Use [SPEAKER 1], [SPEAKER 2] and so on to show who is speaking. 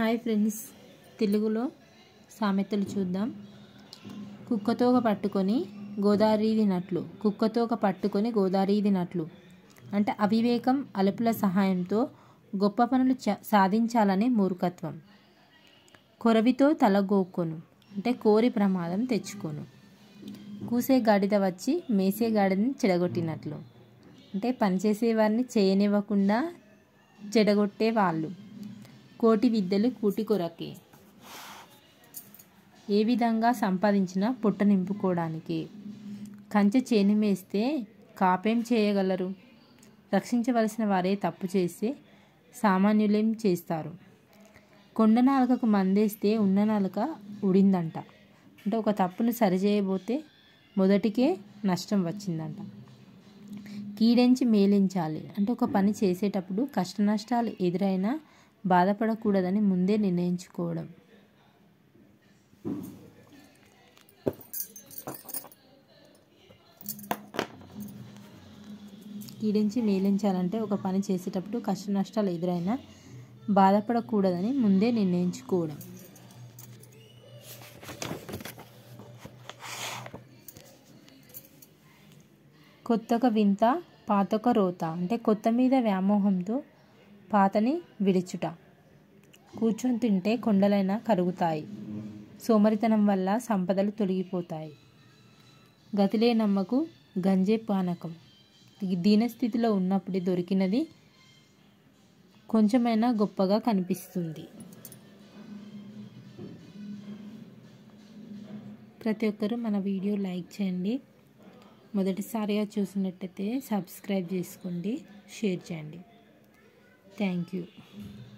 [SPEAKER 1] Hi friends, తెలుగులో సామెతలు చూద్దాం. కుక్కతోక పట్టుకొని గోదావరీదినట్లు. కుక్కతోక పట్టుకొని గోదావరీదినట్లు అంటే అవివేకం, అలుపుల సహాయంతో గొప్ప పనులు సాధించాలనే మూర్ఖత్వం. కొరవితో తలగోక్కొను అంటే కోరి ప్రమాదం తెచ్చుకోను. కూసే గాడిద వచ్చి మేసే గాడిదని చెడగొట్టినట్లు అంటే పనిచేసేవారిని చేయనివ్వకుండా చెడగొట్టే వాళ్ళు. కోటి విద్యలు కూటి కొరకే. ఏ విధంగా సంపాదించినా పొట్ట నింపుకోవడానికి. కంచె చేను మేస్తే కాపేం చేయగలరు? రక్షించవలసిన వారే తప్పు చేస్తే సామాన్యులేం చేస్తారు? కొండ నాలుకకు మందేస్తే ఉన్న నాలుక ఉడిందంట అంటే ఒక తప్పును సరిచేయబోతే మొదటికే నష్టం వచ్చిందంట. కీడెంచి మేలించాలి అంటే ఒక పని చేసేటప్పుడు కష్ట నష్టాలు ఎదురైనా బాధపడకూడదని ముందే నిర్ణయించుకోవడం. కీడించి మేలించాలంటే ఒక పని చేసేటప్పుడు కష్ట నష్టాలు ఎదురైనా బాధపడకూడదని ముందే నిర్ణయించుకోవడం. కొత్తొక వింత పాతొక రోత అంటే కొత్త మీద వ్యామోహంతో పాతని విడుచుట. కూర్చొని తింటే కొండలైనా కరుగుతాయి. సోమరితనం వల్ల సంపదలు తొలగిపోతాయి. గతిలే నమ్మకు గంజే పానకం. దీనస్థితిలో ఉన్నప్పుడే దొరికినది కొంచెమైనా గొప్పగా కనిపిస్తుంది. ప్రతి ఒక్కరూ మన వీడియో లైక్ చేయండి. మొదటిసారిగా చూసినట్టయితే సబ్స్క్రైబ్ చేసుకోండి, షేర్ చేయండి. Thank you.